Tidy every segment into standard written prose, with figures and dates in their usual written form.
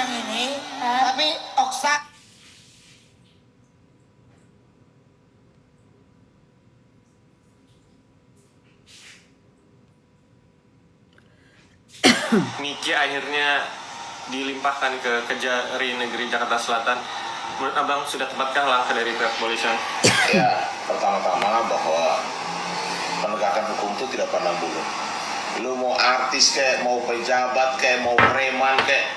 yang ini, tapi Oksa Niki akhirnya dilimpahkan ke Kejari Negeri Jakarta Selatan. Menurut Abang sudah tepatkah langkah dari pihak kepolisian? Ya, pertama-tama bahwa penegakan hukum itu tidak pandang bulu. Lu mau artis kayak, mau pejabat kayak, mau preman kayak,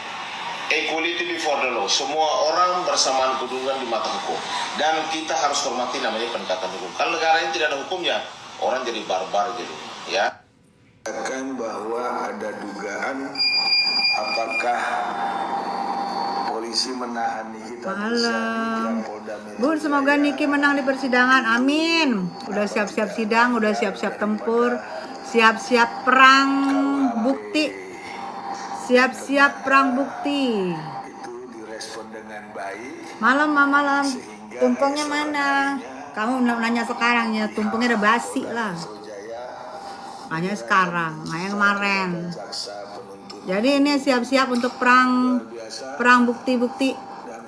equality before the law. Semua orang bersamaan kedudukan di mata hukum. Dan kita harus hormati namanya penegakan hukum. Kalau negara ini tidak ada hukumnya, orang jadi barbar gitu, ya. Kan bahwa ada dugaan apakah polisi menahan Nikita Malam. Bun, semoga Niki menang di persidangan. Amin. Udah siap-siap sidang, udah siap-siap tempur, siap-siap perang bukti. Siap-siap perang bukti. itu direspon dengan baik. Malam. Tumpengnya mana? Kamu nanya sekarang ya, tumpengnya udah basi lah. Hanya sekarang, hanya kemarin. Jadi ini siap-siap untuk perang bukti-bukti.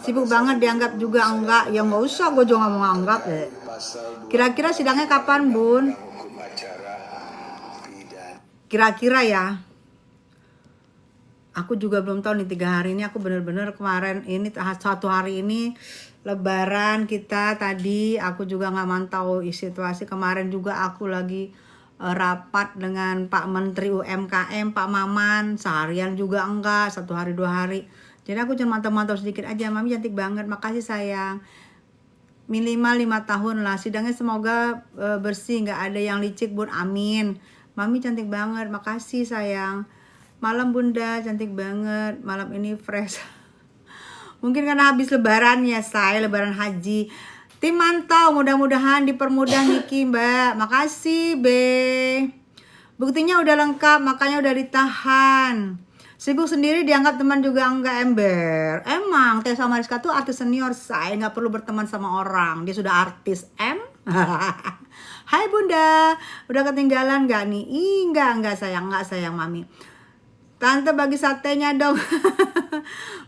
Sibuk banget dianggap juga enggak. Ya nggak usah, gue juga nggak mau nganggap deh. Kira-kira sidangnya kapan, Bun? Kira-kira ya. Aku juga belum tahu nih 3 hari ini. Aku bener-bener kemarin ini 1 hari ini Lebaran kita tadi. Aku juga nggak mantau situasi. Kemarin juga aku lagi rapat dengan Pak Menteri UMKM, Pak Maman, seharian juga enggak, 1 hari 2 hari. Jadi aku cuma mantau-mantau sedikit aja. Mami cantik banget, makasih sayang. Minimal 5 tahun lah. Sidangnya semoga bersih, nggak ada yang licik, Bun. Amin. Mami cantik banget, makasih sayang. Malam Bunda, cantik banget. Malam ini fresh. Mungkin karena habis lebaran ya, lebaran haji. Tim mantau, mudah-mudahan dipermudah Niki, Mbak. Makasih, Be. Buktinya udah lengkap, makanya udah ditahan. Sibuk sendiri dianggap teman juga enggak, ember. Emang Tessa Mariska tuh artis senior, saya nggak perlu berteman sama orang. Dia sudah artis, Hai Bunda, udah ketinggalan nggak nih? Enggak sayang Mami. Tante bagi satenya dong.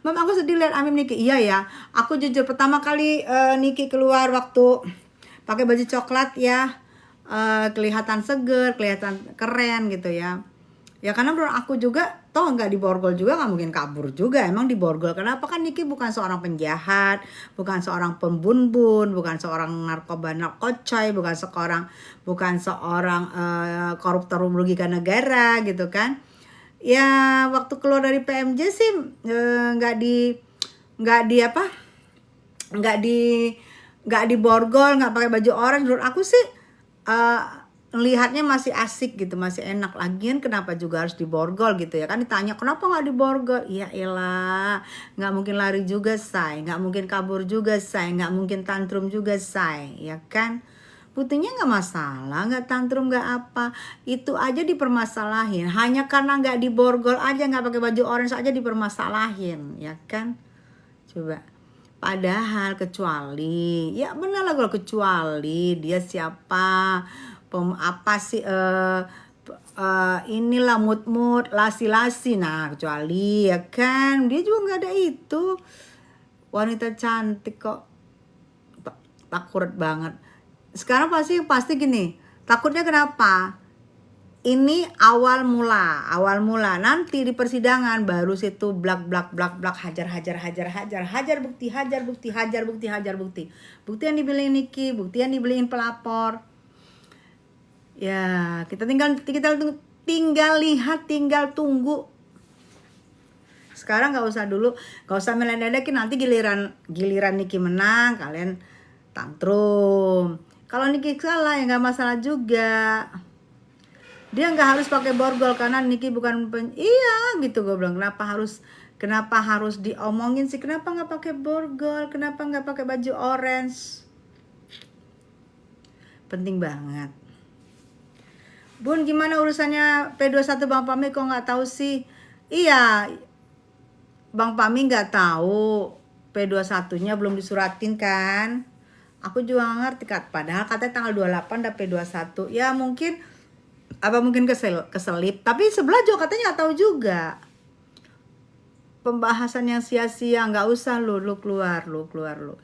Mam, aku sedih lihat Amim Niki. Iya ya, aku jujur pertama kali Niki keluar waktu pakai baju coklat ya, kelihatan seger, kelihatan keren gitu ya. Ya karena menurut aku juga, toh nggak diborgol juga, nggak mungkin kabur juga. Emang diborgol, kenapa? Kan Niki bukan seorang penjahat, bukan seorang pembunbun, bukan seorang narkoba narkocoy, bukan seorang koruptor merugikan negara gitu kan. Ya waktu keluar dari PMJ sih nggak diborgol, nggak pakai baju orange. Menurut aku sih lihatnya masih asik gitu, masih enak. Lagian kenapa juga harus diborgol gitu ya kan? Ditanya kenapa nggak diborgol? Ya elah, nggak mungkin lari juga say, nggak mungkin kabur juga say, nggak mungkin tantrum juga say, ya kan? Buktinya nggak masalah, nggak tantrum, nggak apa. Itu aja dipermasalahin. Hanya karena nggak diborgol aja, nggak pakai baju orange aja dipermasalahin, ya kan? Coba. Padahal kecuali, ya benar lah kalau kecuali dia siapa, apa sih? Inilah mood lasi-lasi. Nah kecuali ya kan, dia juga nggak ada itu. Wanita cantik kok, takut banget. Sekarang pasti gini, takutnya kenapa? Ini awal mula. Nanti di persidangan baru situ blak hajar bukti. Bukti yang dibeliin Niki, bukti yang dibeliin pelapor. Ya, kita tinggal lihat, tinggal tunggu. Sekarang nggak usah meledekin, nanti giliran Niki menang, kalian tantrum. Kalau Niki salah ya nggak masalah juga. Dia nggak harus pakai borgol karena Niki bukan iya gitu gue bilang. Kenapa harus diomongin sih? Kenapa nggak pakai borgol? Kenapa nggak pakai baju orange? Penting banget. Bun, gimana urusannya P21 Bang Pami kok nggak tahu sih? Iya, Bang Pami nggak tahu. P21-nya belum disuratin kan? Aku juga gak ngerti kan. Padahal katanya tanggal 28 ada P21. Ya mungkin keselip. Tapi sebelah juga katanya gak tahu juga. pembahasan yang sia-sia, nggak usah lu keluar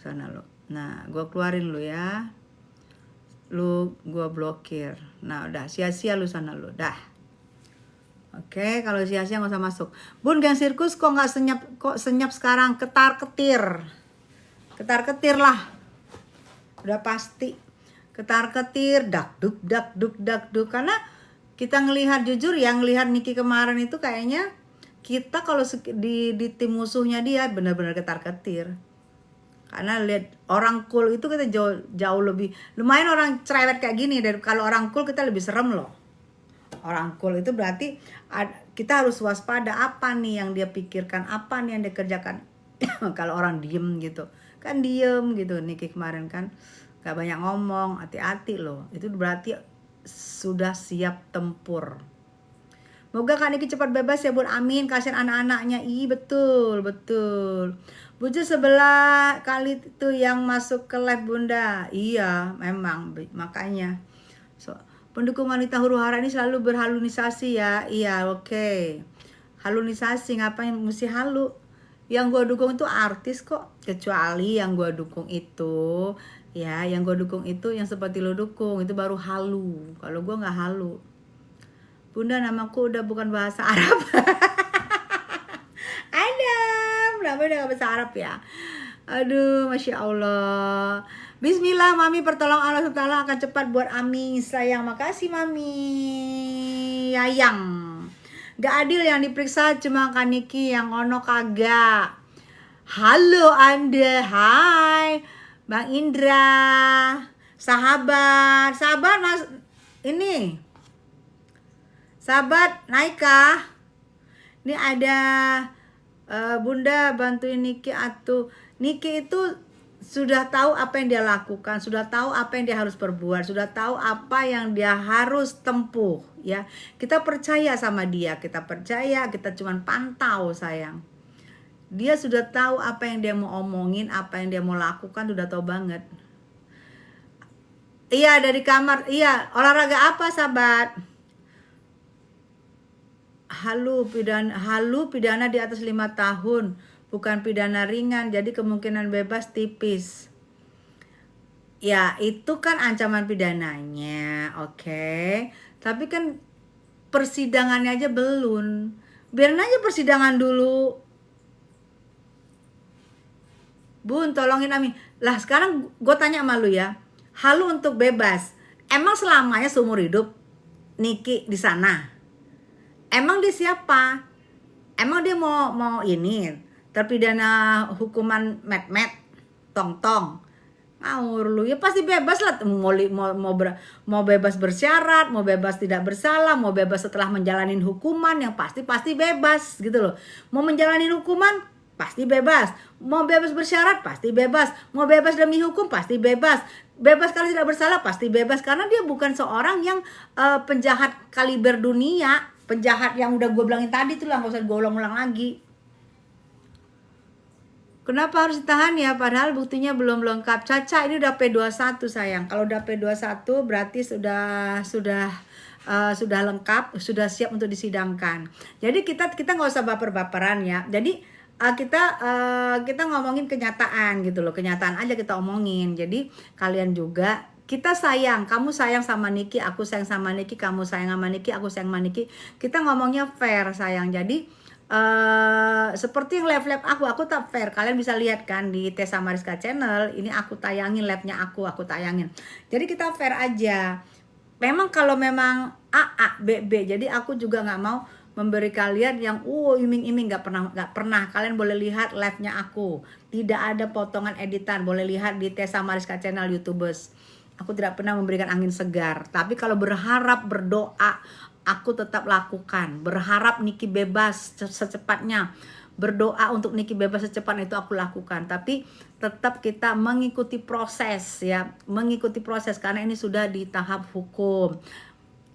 sana lu. Nah, gua keluarin lu ya. Gua blokir. Nah, udah sia-sia lu sana lu. Dah. Oke, kalau sia-sia nggak usah masuk. Bun, Gang Sirkus kok nggak senyap sekarang? Ketar-ketir lah. Udah pasti. Ketar-ketir, dakduk. Karena kita ngelihat, jujur ya, ngelihat Niki kemarin itu kayaknya kita kalau di tim musuhnya dia benar-benar ketar-ketir. Karena lihat orang cool itu kita jauh lebih, lumayan orang cerewet kayak gini, dan kalau orang cool kita lebih serem loh. Orang cool itu berarti kita harus waspada apa nih yang dia pikirkan, apa nih yang dia kerjakan. Kalau orang diem gitu, kan diem gitu. Niki kemarin kan gak banyak ngomong, hati-hati loh. Itu berarti sudah siap tempur. Moga Kak Niki cepat bebas ya Bun, amin. Kasihan anak-anaknya. Betul. Buju sebelah kali itu yang masuk ke live Bunda. Iya, memang makanya. Pendukung wanita huru hara ini selalu berhalunisasi ya. Iya, oke. Halunisasi, ngapain mesti halu? Yang gue dukung itu artis kok. Kecuali yang gue dukung itu, ya, yang gue dukung itu yang seperti lo dukung, itu baru halu. Kalau gue nggak halu. Bunda, namaku udah bukan bahasa Arab. Adam, namanya udah gak bahasa Arab ya. Aduh, Masya Allah. Bismillah, Mami pertolong Allah SWT akan cepat buat Ami sayang. Makasih Mami Yayang. Gak adil yang diperiksa cuma Kak Niki, yang ono kagak. Halo Anda, hai Bang Indra, sahabat Mas, ini sahabat Naika. Ini ada Bunda bantuin Niki atuh. Niki itu sudah tahu apa yang dia lakukan, sudah tahu apa yang dia harus perbuat, sudah tahu apa yang dia harus tempuh, ya. Kita percaya sama dia, kita percaya, kita cuman pantau sayang. Dia sudah tahu apa yang dia mau omongin, apa yang dia mau lakukan, sudah tahu banget. Iya, dari kamar. Iya, olahraga apa sahabat? Halu pidana di atas 5 tahun, bukan pidana ringan, jadi kemungkinan bebas tipis. Ya, itu kan ancaman pidananya, oke. Tapi kan persidangannya aja belum. Biarin aja persidangan dulu. Bun, tolongin Ami. Lah sekarang gue tanya sama lu ya, halu untuk bebas, emang selamanya seumur hidup Niki di sana? Emang dia siapa? Emang dia mau ini terpidana hukuman met tong ngawur lu ya, pasti bebas lah. Mau bebas bersyarat, mau bebas tidak bersalah, mau bebas setelah menjalani hukuman, yang pasti bebas gitu loh. Mau menjalani hukuman pasti bebas, mau bebas bersyarat pasti bebas, mau bebas demi hukum pasti bebas kalau tidak bersalah pasti bebas, karena dia bukan seorang yang penjahat kaliber dunia, penjahat yang udah gue bilangin tadi tuh lah, gak usah gue ulang-ulang lagi. Kenapa harus ditahan ya, padahal buktinya belum lengkap. Caca, ini udah P21 sayang. Kalau udah P21 berarti sudah lengkap, sudah siap untuk disidangkan. Jadi kita nggak usah baper-baperan ya. Jadi kita ngomongin kenyataan gitu loh, kenyataan aja kita omongin. Jadi kalian juga, kita sayang, kamu sayang sama Niki, aku sayang sama Niki, kamu sayang sama Niki, aku sayang sama Niki. Kita ngomongnya fair sayang. Jadi seperti yang live aku tak fair. Kalian bisa lihat kan di Tessa Mariska channel, ini aku tayangin live-nya aku tayangin. Jadi kita fair aja. Memang kalau memang A, B. Jadi aku juga nggak mau memberi kalian yang iming-iming, nggak pernah. Kalian boleh lihat live-nya aku, tidak ada potongan editan, boleh lihat di Tessa Mariska channel YouTubers. Aku tidak pernah memberikan angin segar. Tapi kalau berharap, berdoa, aku tetap lakukan. Berharap Niki bebas secepatnya, berdoa untuk Niki bebas secepatnya, itu aku lakukan. Tapi tetap kita mengikuti proses ya, mengikuti proses, karena ini sudah di tahap hukum.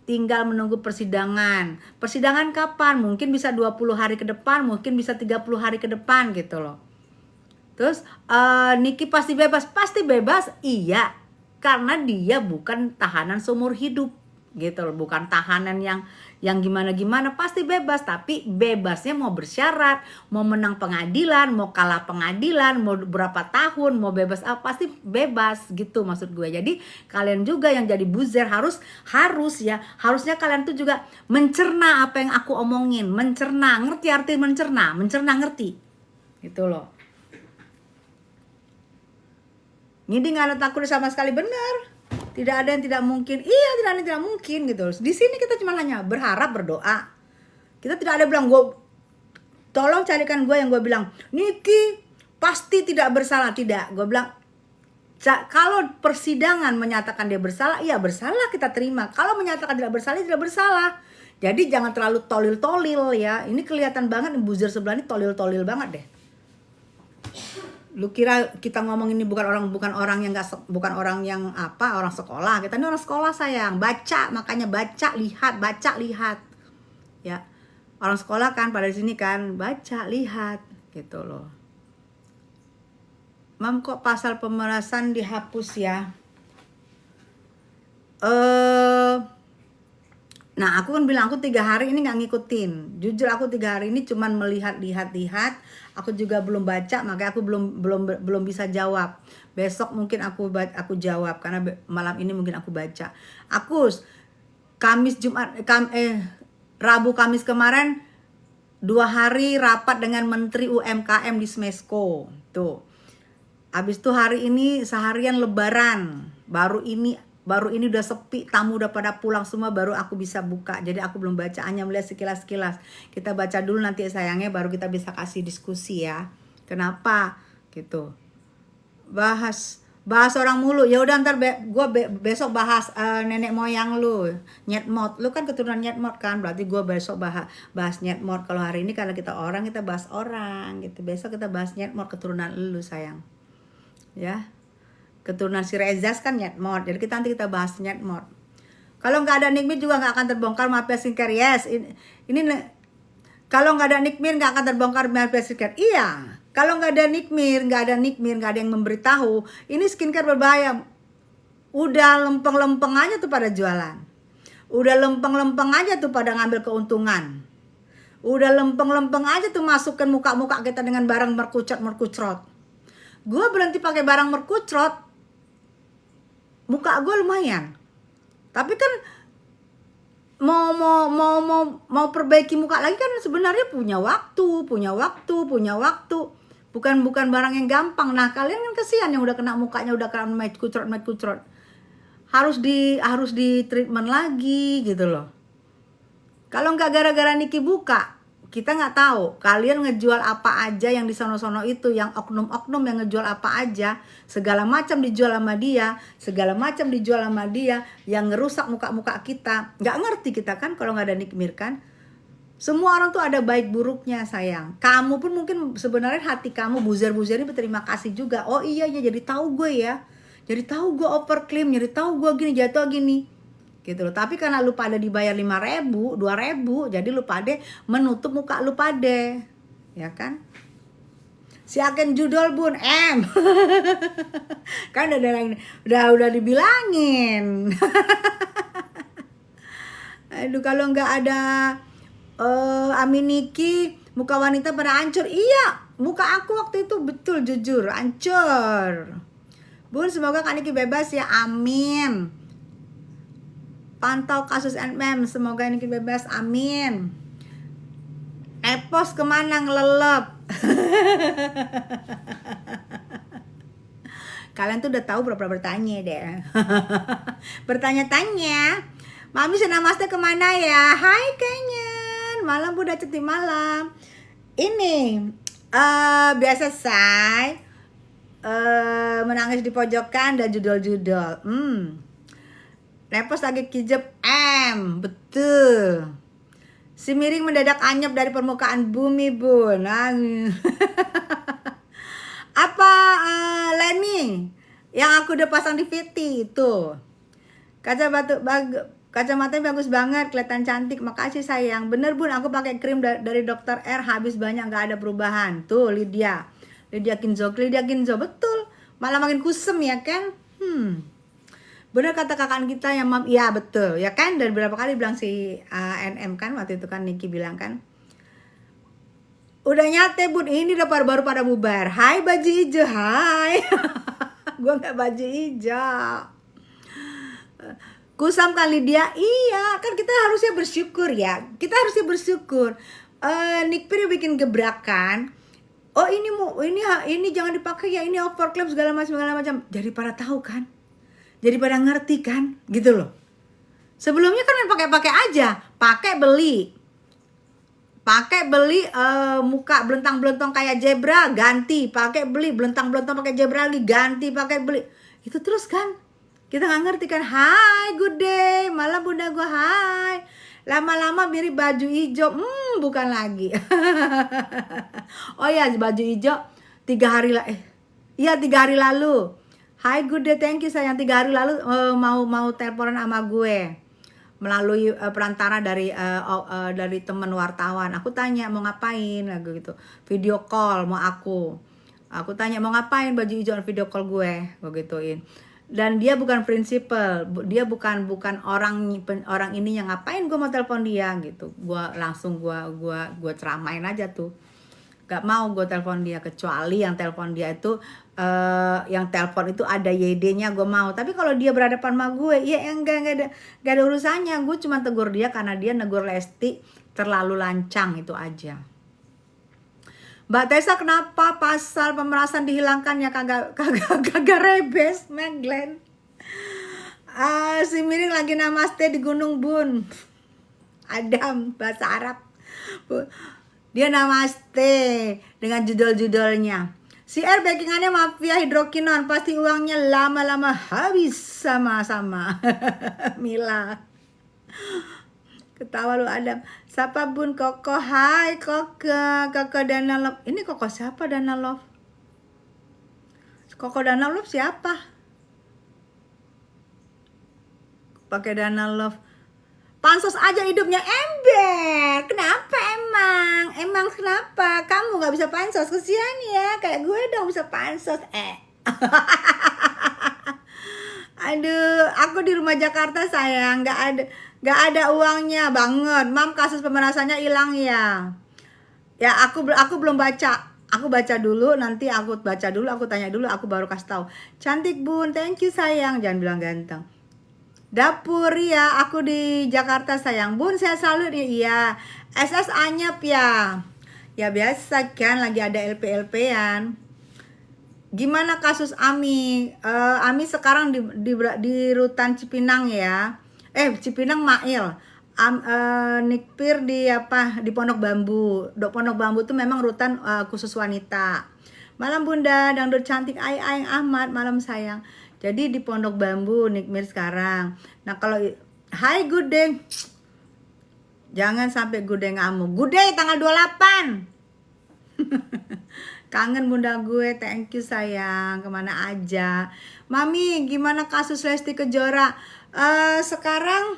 Tinggal menunggu persidangan. Persidangan kapan? Mungkin bisa 20 hari ke depan, mungkin bisa 30 hari ke depan gitu loh. Terus Niki pasti bebas? Pasti bebas, iya. Karena dia bukan tahanan seumur hidup. gitu loh, bukan tahanan yang gimana-gimana, pasti bebas, tapi bebasnya mau bersyarat, mau menang pengadilan, mau kalah pengadilan, mau berapa tahun, mau bebas pasti bebas gitu maksud gue. Jadi kalian juga yang jadi buzzer harusnya kalian tuh juga mencerna apa yang aku omongin, mencerna, ngerti arti mencerna ngerti gitu loh. Ini nggak ada takut sama sekali, benar. Tidak ada yang tidak mungkin. Iya, tidak ada yang tidak mungkin gitu. Di sini kita cuma hanya berharap, berdoa. Kita tidak ada bilang tolong carikan gue yang gue bilang Niki pasti tidak bersalah. Tidak, gue bilang kalau persidangan menyatakan dia bersalah, iya bersalah, kita terima. Kalau menyatakan tidak bersalah. Jadi jangan terlalu tolil-tolil ya. Ini kelihatan banget buzzer sebelah ini tolil-tolil banget deh. Lu kira kita ngomong ini bukan orang yang orang sekolah. Kita ini orang sekolah sayang, makanya baca lihat ya. Orang sekolah kan pada sini kan baca lihat gitu loh. Mam, kok pasal pemerasan dihapus ya? Nah aku kan bilang aku 3 hari ini nggak ngikutin. Jujur aku 3 hari ini cuman melihat. Aku juga belum baca, makanya aku belum bisa jawab. Besok mungkin aku jawab karena malam ini mungkin aku baca. Rabu Kamis kemarin 2 hari rapat dengan Menteri UMKM di Smesco. Tuh. Habis itu hari ini seharian lebaran. Baru ini udah sepi, tamu udah pada pulang semua, baru aku bisa buka. Jadi aku belum baca, hanya melihat sekilas-sekilas. Kita baca dulu nanti sayangnya, baru kita bisa kasih diskusi ya. Kenapa? Gitu. Bahas orang mulu. Ya udah ntar gue besok bahas nenek moyang lu, Nyetmot. Lu kan keturunan Nyetmot kan, berarti gue besok bahas Nyetmot. Kalau hari ini karena kita orang, kita bahas orang gitu. Besok kita bahas Nyetmot, keturunan lu sayang. Ya. Keturunan si Rezas kan Nyetmot. Jadi nanti kita bahas Nyetmot. Kalau nggak ada Nikmir juga nggak akan terbongkar mafia skincare. Yes, ini kalau nggak ada Nikmir nggak akan terbongkar mafia skincare. Iya. Kalau nggak ada Nikmir, nggak ada yang memberitahu. Ini skincare berbahaya. Udah lempeng-lempeng aja tuh pada jualan. Udah lempeng-lempeng aja tuh pada ngambil keuntungan. Udah lempeng-lempeng aja tuh masukkan muka-muka kita dengan barang merkucrot. Gue berhenti pakai barang merkucrot. Muka gue lumayan, tapi kan mau perbaiki muka lagi kan sebenarnya punya waktu. Bukan barang yang gampang. Nah kalian kan kesian yang udah kena mukanya udah kena kucrot. Harus di treatment lagi gitu loh. Kalau nggak gara-gara Niki buka, kita nggak tahu kalian ngejual apa aja yang di sono-sono itu, yang oknum-oknum yang ngejual apa aja, segala macam dijual sama dia, yang ngerusak muka-muka kita. Nggak ngerti kita kan kalau nggak ada Nikmir kan. Semua orang tuh ada baik buruknya sayang. Kamu pun mungkin sebenarnya hati kamu buzzer-buzzer ini berterima kasih juga. Oh iya jadi tahu gue ya, jadi tahu gue overclaim, jadi tahu gue gini jatuh gini. Gitu loh. Tapi karena lu pada dibayar 5.000, 2.000, jadi lu pada menutup muka lu pada. Ya kan? Siakan judul bun kan udah dibilangin. Aduh kalau nggak ada Aminiki, muka wanita pada hancur. Iya, muka aku waktu itu betul jujur hancur. Bun, semoga Kak Niki bebas ya, amin. Pantau kasus NMM, semoga Niki bebas, amin. Epos kemana ngelelep? Kalian tuh udah tahu pura-pura bertanya deh. Bertanya-tanya. Mami Namaste kemana ya? Hai Kenyan, malam udah cantik malam. Ini biasa say menangis di pojokan dan judul-judul. Lepos lagi kijep betul. Si miring mendadak anyep dari permukaan bumi bun. Apa Leni yang aku udah pasang di VT itu? Kacamatanya bagus banget, kelihatan cantik. Makasih sayang. Bener bun, aku pakai krim dari Dr. R, habis banyak nggak ada perubahan. Tuh Lydia Kinzo betul. Malah makin kusem ya kan? Bener kata kakak kita yang mam, iya betul ya kan, dan berapa kali bilang si NM kan waktu itu kan, Niki bilang kan, udah nyate bun, ini udah baru pada bubar. Hai baju hijau, hai. Gue nggak baju hijau. Kusam kali dia, iya kan kita harusnya bersyukur ya, kita harusnya bersyukur. Nikpir bikin gebrakan, oh ini jangan dipakai ya, ini overclap segala macam, jadi pada tahu kan, jadi pada ngerti kan, gitu loh. Sebelumnya kan pakai aja, pakai beli muka belentang-belentong kayak zebra, ganti, pakai beli belentang-belentong pakai zebra lagi, ganti, pakai beli, itu terus kan. Kita nggak ngerti kan. Hai good day, malam bunda gue, hai. Lama-lama mirip baju hijau, bukan lagi. Oh ya, baju hijau 3 hari lalu. Hai good day, thank you sayang. 3 hari lalu mau teleponan sama gue melalui perantara dari teman wartawan. Aku tanya mau ngapain lagu gitu, video call mau aku tanya mau ngapain, baju hijau video call gue gituin. Dan dia bukan prinsipal, dia bukan orang ini yang ngapain gue mau telepon dia gitu. Gue langsung gue ceramain aja tuh, gak mau gue telepon dia, kecuali yang telepon dia itu yang telepon itu ada YD-nya gue mau. Tapi kalau dia berhadapan sama gue, ya enggak ada urusannya. Gue cuma tegur dia karena dia negur Lesti terlalu lancang, itu aja. Mbak Tessa, kenapa pasal pemerasan dihilangkan ya, kagak rebes, Meglen. Si Miring lagi namaste di Gunung Bun. Adam, bahasa Arab. Dia namaste dengan judul-judulnya. Si R backingannya mafia hidrokinon, pasti uangnya lama-lama habis sama-sama. Mila. Ketawa lu Adam. Siapa bun? Koko, hai Koko Dana Love. Ini Koko siapa Dana Love? Koko Dana Love siapa? Pakai Dana Love. Pansos aja hidupnya ember. Kenapa emang? Emang kenapa? Kamu gak bisa pansos? Kesian ya, kayak gue dong bisa pansos. Aduh, aku di rumah Jakarta sayang, gak ada uangnya banget. Mam, kasus pemerasannya hilang ya. Ya aku belum baca. Aku baca dulu, nanti aku tanya dulu, aku baru kasih tahu. Cantik bun, thank you sayang. Jangan bilang ganteng. Dapur ya, aku di Jakarta sayang. Bun, saya selalu nih, iya. SS anyap ya. Ya biasa kan, lagi ada LP-LP-an. Gimana kasus Ami? Ami sekarang di rutan Cipinang ya. Cipinang Mail. Nikpir di Pondok Bambu. Pondok Bambu itu memang rutan khusus wanita. Malam bunda, dangdut cantik Aing Ahmad, malam sayang. Jadi di Pondok Bambu Nikmir sekarang. Nah kalau hai good day. Jangan sampai good day ngamuk. Good day tanggal 28. Kangen bunda gue, thank you sayang. Kemana aja? Mami, gimana kasus Lesti Kejora? Sekarang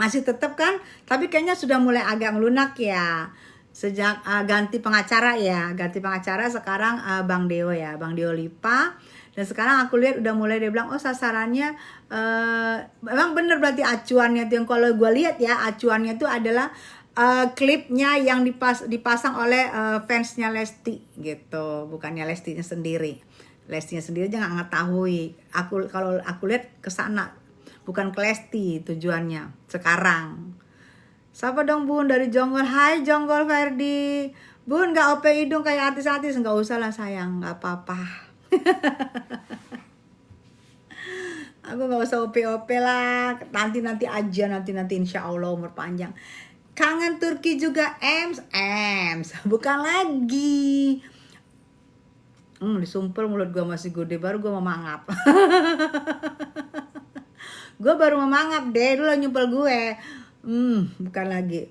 masih tetap kan? Tapi kayaknya sudah mulai agak melunak ya. Sejak ganti pengacara ya. Ganti pengacara sekarang Bang Deo ya. Bang Deo Lipa. Dan sekarang aku lihat udah mulai dia bilang, oh sasarannya memang bener berarti acuannya tuh. Yang kalau gue lihat ya, acuannya tuh adalah klipnya yang dipasang oleh fansnya Lesti gitu, bukannya Lestinya sendiri. Lestinya sendiri aja nggak ngetahui. Kalau aku lihat ke sana, bukan ke Lesti tujuannya sekarang. Siapa dong bun dari Jonggol? Hai Jonggol Ferdi. Bun nggak OP hidung kayak artis-artis, nggak usah lah sayang, nggak apa-apa. Aku nggak usah OP lah, nanti aja, nanti insya Allah umur panjang. Kangen Turki juga, Ems, bukan lagi. Disumpel mulut gue masih gede, baru gue mau mangap. Gue baru mau mangap deh, dulu nyumpel gue. Bukan lagi.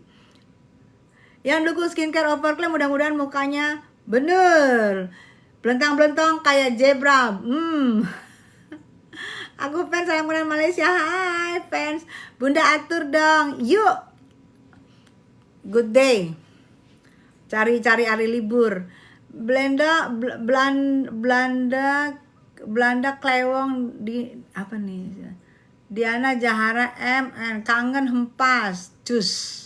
Yang dukung skincare overclaim, mudah-mudahan mukanya bener. Belentang-belentong kayak zebra. Aku fans sayang bulan Malaysia. Hai fans. Bunda atur dong. Yuk. Good day. Cari hari libur. Belanda Belanda Klewong di apa nih? Diana Jahara MN kangen hempas cus.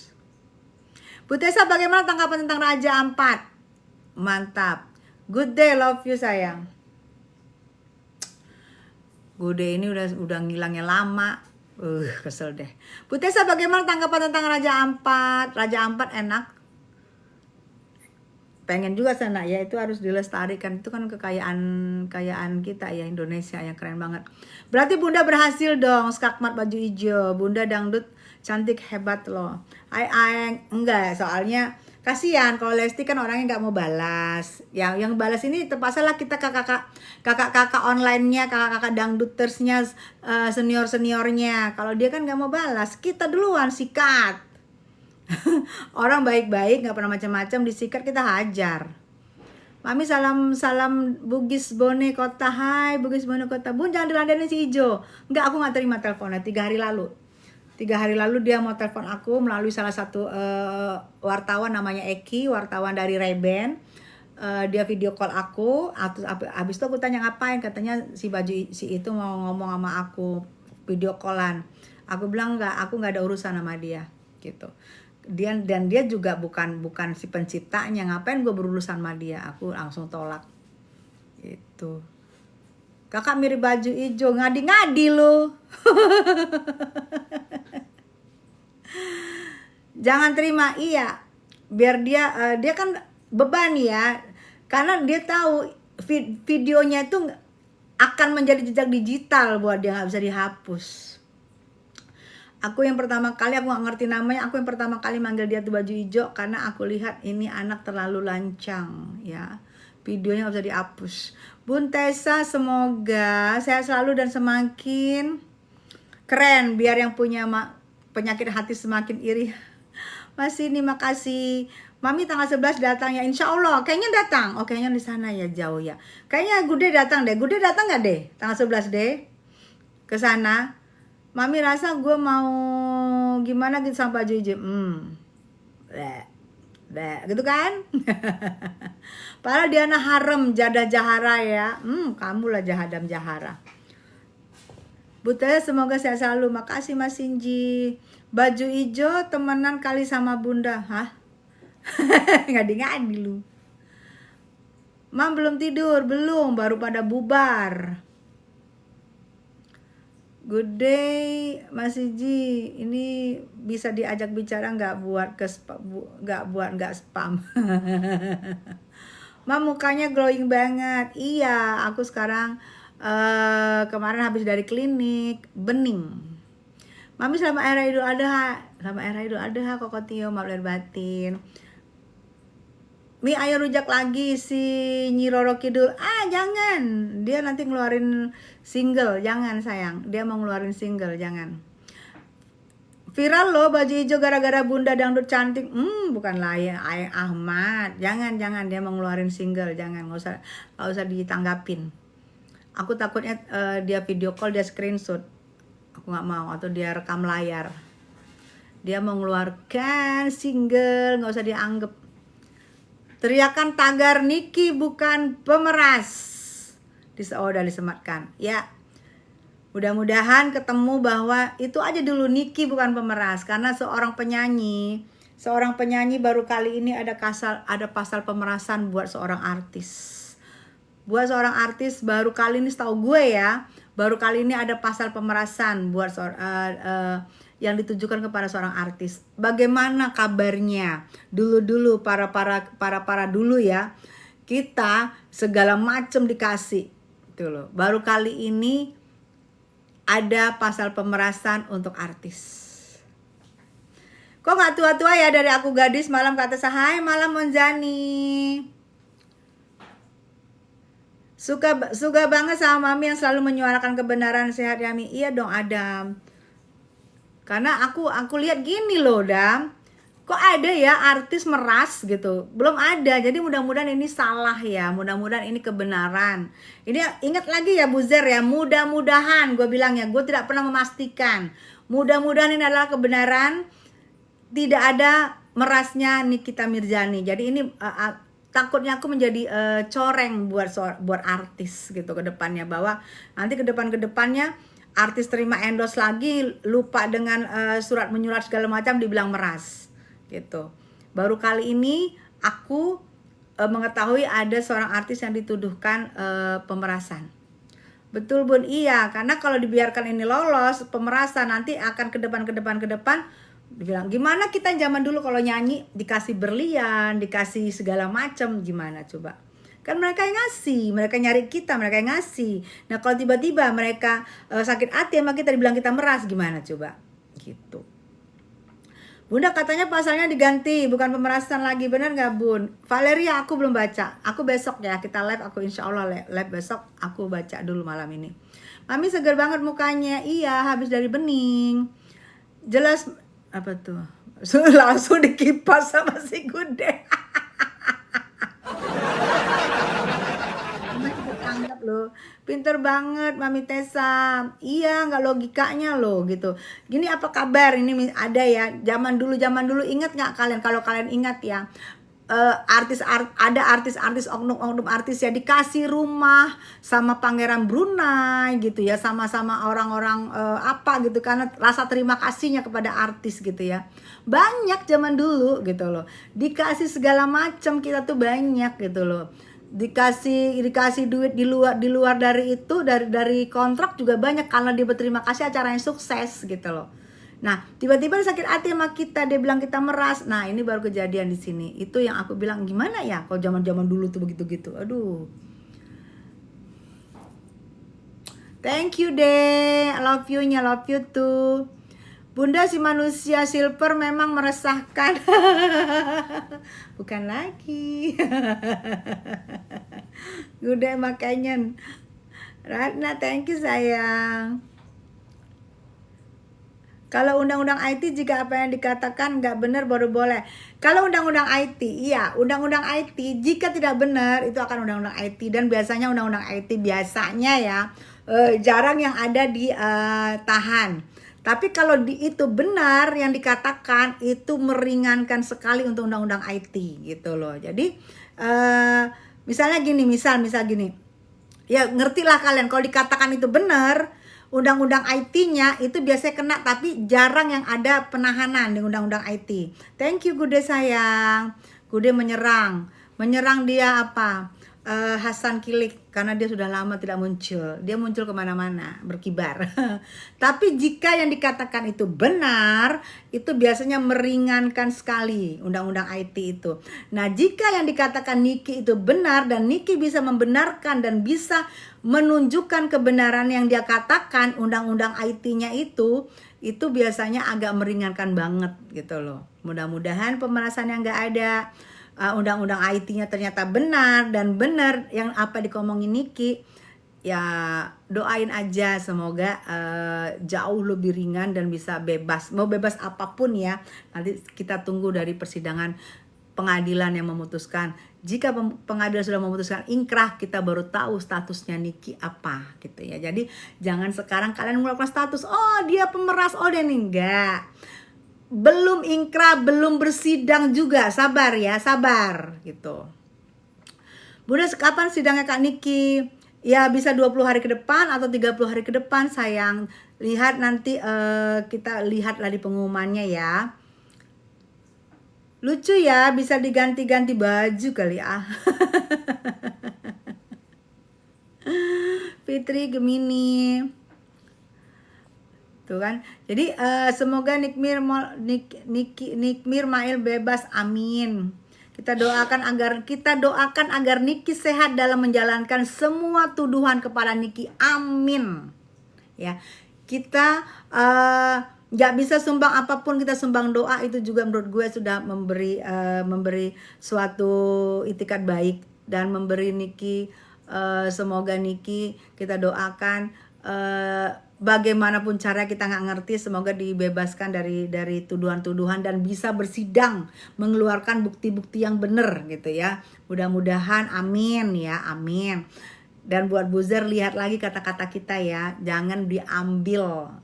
Bu Tessa, bagaimana tanggapan tentang Raja Ampat? Mantap. Good day, love you sayang. Good day ini udah ngilangnya lama. Kesel deh. Bu Tessa, bagaimana tanggapan tentang Raja Ampat? Raja Ampat enak. Pengen juga sana ya, itu harus dilestarikan, itu kan kekayaan kita ya, Indonesia yang keren banget. Berarti Bunda berhasil dong, skakmat baju hijau. Bunda dangdut cantik hebat loh. Enggak, soalnya kasihan kalau Lesti kan orangnya nggak mau balas. Yang balas ini terpaksa lah kita kakak online-nya, kakak dangdutersnya, seniornya. Kalau dia kan nggak mau balas, kita duluan sikat. Orang baik-baik nggak pernah macam-macam, disikat kita hajar. Mami salam Bugis Bone Kota. Hai Bugis Bone Kota. Bun jangan diladenin si Ijo. Enggak, aku nggak terima teleponnya 3 hari lalu. 3 hari lalu dia mau telepon aku melalui salah satu wartawan namanya Eki, wartawan dari Reben. Dia video call aku. Habis itu aku tanya ngapain, katanya si itu mau ngomong sama aku, video callan. Aku bilang enggak, aku nggak ada urusan sama dia gitu. Dan dia juga bukan si penciptanya, ngapain gue berurusan sama dia. Aku langsung tolak gitu. Kakak mirip baju hijau, ngadi-ngadi lu. Jangan terima, iya, biar dia kan beban ya, karena dia tahu videonya itu akan menjadi jejak digital buat dia, nggak bisa dihapus. Aku yang pertama kali, aku gak ngerti namanya, aku yang pertama kali manggil dia tuh baju hijau karena aku lihat ini anak terlalu lancang ya. Videonya gak bisa dihapus. Bun Tessa, semoga sehat selalu dan semakin keren biar yang punya penyakit hati semakin iri. Mas ini makasih. Mami tanggal 11 datang ya, insya Allah. Kayaknya datang. Oh kayaknya di sana ya, jauh ya. Kayaknya Gude datang deh. Gude datang gak deh? Tanggal 11 deh. Ke sana. Mami rasa gue mau gimana gitu sama baju hijau. Gitu kan? Padahal Diana harem, Jadah Jahara ya. Kamu lah Jahadam Jahara. Butaya semoga sehat selalu. Makasih Mas Sinji. Baju hijau temenan kali sama Bunda. Hah? Ngadi-ngadi lu. Mam belum tidur? Belum, baru pada bubar. Good day Mas Iji, ini bisa diajak bicara nggak buat nggak spam. Mam mukanya glowing banget. Iya, aku sekarang kemarin habis dari klinik, bening. Mami selamat Hari Idul Adha. Selamat Hari Idul Adha Kokotio, maaf lahir batin. Mi ayo rujak lagi si Nyi Roro Kidul. Jangan, dia nanti ngeluarin single. Jangan sayang, dia mau ngeluarin single, jangan. Viral loh baju hijau gara-gara Bunda dangdut cantik. Bukanlah ya Ahmad. Jangan, dia mau ngeluarin single. Jangan, nggak usah ditanggapin. Aku takutnya dia video call, dia screenshot. Aku nggak mau, atau dia rekam layar. Dia mau ngeluarkan single, nggak usah dianggap. Teriakan tagar Niki bukan pemeras. Udah disematkan. Ya. Mudah-mudahan ketemu bahwa itu aja dulu, Niki bukan pemeras. Karena seorang penyanyi baru kali ini ada pasal pemerasan buat seorang artis. Buat seorang artis baru kali ini, setahu gue ya, baru kali ini ada pasal pemerasan buat yang ditujukan kepada seorang artis. Bagaimana kabarnya? Dulu para dulu ya. Kita segala macam dikasih. Tuh loh. Baru kali ini ada pasal pemerasan untuk artis. Kok nggak tua-tua ya dari aku gadis malam kata Hai malam Monjani. Suka banget sama Mami yang selalu menyuarakan kebenaran, sehat ya Mi. Iya dong Adam. Karena aku lihat gini loh Dam, kok ada ya artis meras gitu, belum ada. Jadi mudah-mudahan ini salah ya, mudah-mudahan ini kebenaran. Ini ingat lagi ya Buzer ya, mudah-mudahan gue bilang ya, gue tidak pernah memastikan. Mudah-mudahan ini adalah kebenaran, tidak ada merasnya Nikita Mirzani. Jadi ini takutnya aku menjadi coreng buat artis gitu ke depannya, bahwa nanti ke depannya artis terima endorse lagi lupa dengan surat menyurat segala macam dibilang meras gitu. Baru kali ini aku mengetahui ada seorang artis yang dituduhkan pemerasan. Betul Bun, iya, karena kalau dibiarkan ini lolos pemerasan, nanti akan ke depan dibilang gimana kita zaman dulu kalau nyanyi dikasih berlian, dikasih segala macam, gimana coba? Kan mereka yang ngasih, mereka nyari kita, mereka yang ngasih. Nah kalau tiba-tiba mereka sakit hati sama kita dibilang kita meras, gimana coba? Gitu. Bunda katanya pasalnya diganti, bukan pemerasan lagi, benar nggak Bun? Valeria, aku belum baca, aku besok ya kita live, aku insya Allah live besok, aku baca dulu malam ini. Mami seger banget mukanya, iya habis dari bening, jelas apa tuh? Langsung dikipas sama si Gude. Anggap loh, pinter banget Mami Tessa. Iya, nggak logikanya loh gitu. Gini apa kabar ini ada ya? Zaman dulu ingat nggak kalian? Kalau kalian ingat ya, ada artis oknum artis ya dikasih rumah sama Pangeran Brunei gitu ya, sama orang-orang apa gitu, karena rasa terima kasihnya kepada artis gitu ya. Banyak zaman dulu gitu loh, dikasih segala macam, kita tuh banyak gitu loh, dikasih duit di luar dari itu, dari kontrak juga banyak, karena dia berterima kasih acaranya sukses gitu loh. Nah tiba-tiba sakit hati sama kita, dia bilang kita meras. Nah ini baru kejadian di sini. Itu yang aku bilang, gimana ya kalau zaman dulu tuh begitu gitu. Aduh, thank you deh, love you tuh Bunda. Si manusia silver memang meresahkan. Bukan lagi. Udah makanya Ratna, thank you sayang. Kalau undang-undang IT, jika apa yang dikatakan nggak benar baru boleh. Kalau undang-undang IT, iya, undang-undang IT jika tidak benar itu akan undang-undang IT, dan biasanya undang-undang IT biasanya ya jarang yang ada ditahan. Tapi kalau itu benar yang dikatakan, itu meringankan sekali untuk undang-undang IT gitu loh. Jadi misalnya gini, misal gini, ya ngertilah kalian kalau dikatakan itu benar. Undang-undang IT-nya itu biasanya kena, tapi jarang yang ada penahanan di undang-undang IT. Thank you Gude sayang. Gude menyerang dia apa? Hasan Kilik, karena dia sudah lama tidak muncul. Dia muncul kemana-mana, berkibar. Tapi jika yang dikatakan itu benar, itu biasanya meringankan sekali undang-undang IT itu. Nah jika yang dikatakan Niki itu benar, dan Niki bisa membenarkan dan bisa menunjukkan kebenaran yang dia katakan, undang-undang IT-nya itu biasanya agak meringankan banget gitu loh. Mudah-mudahan pemerasan yang nggak ada. Undang-undang IT-nya ternyata benar, dan benar yang apa dikomongin Niki, ya doain aja semoga jauh lebih ringan dan bisa bebas, mau bebas apapun ya. Nanti kita tunggu dari persidangan pengadilan yang memutuskan. Jika pengadilan sudah memutuskan ingkrah, kita baru tahu statusnya Niki apa gitu ya. Jadi jangan sekarang kalian melakukan status, oh dia pemeras, oh dia enggak. Belum ingkrah, belum bersidang juga, sabar ya, sabar gitu. Bunda, kapan sidangnya Kak Niki? Ya bisa 20 hari ke depan atau 30 hari ke depan sayang. Lihat nanti kita lihatlah di pengumumannya ya. Lucu ya, bisa diganti-ganti baju kali ah. Fitri Gemini. Tuh kan. Jadi semoga Nikmir Mail bebas, amin. Kita doakan agar Niki sehat dalam menjalankan semua tuduhan kepada Niki, amin. Ya, kita nggak bisa sumbang apapun, kita sumbang doa, itu juga menurut gue sudah memberi suatu itikat baik, dan memberi Niki, semoga Niki kita doakan bagaimanapun cara kita nggak ngerti, semoga dibebaskan dari tuduhan-tuduhan dan bisa bersidang, mengeluarkan bukti-bukti yang benar gitu ya. Mudah-mudahan, amin ya, amin. Dan buat buzzer, lihat lagi kata-kata kita ya, jangan diambil.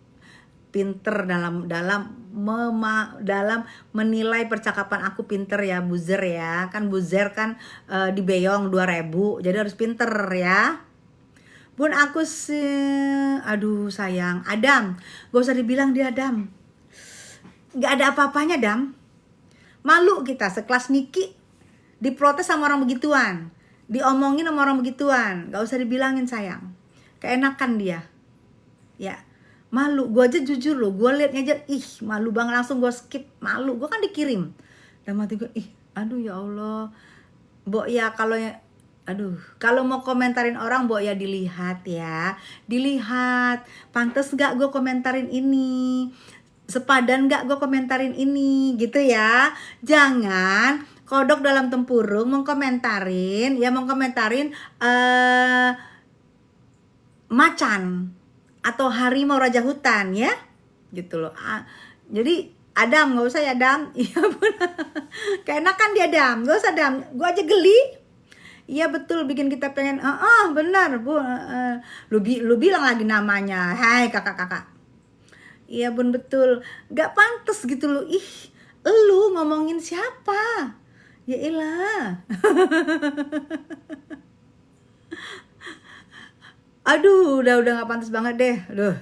pinter dalam menilai percakapan aku pinter ya, buzzer ya. Kan buzzer kan di Beyong 2.000, jadi harus pinter ya. Bun aku aduh sayang, Adam, gak usah dibilang dia Adam. Gak ada apa-apanya Dam. Malu kita sekelas Niki diprotes sama orang begituan, diomongin sama orang begituan. Gak usah dibilangin sayang, keenakan dia. Ya malu, gue aja jujur loh, gue liatnya aja malu banget, langsung gue skip. Malu, gue kan dikirim dan mati gue aduh ya Allah. Mbok ya kalau mau komentarin orang Mbok ya dilihat ya, dilihat pantes gak gue komentarin ini, sepadan gak gue komentarin ini gitu ya. Jangan kodok dalam tempurung mengkomentarin macan atau harimau raja hutan ya, gitu loh. Jadi Adam, gak usah ya Adam. Iya benar, keenakan dia Adam, gak usah Adam. Gue aja geli. Iya betul, bikin kita pengen benar Bu. Lu bilang lagi namanya, hai kakak-kakak. Iya Bun betul, gak pantas gitu loh. Lu ngomongin siapa? Ya elah. Aduh, udah gak pantas banget deh. Aduh.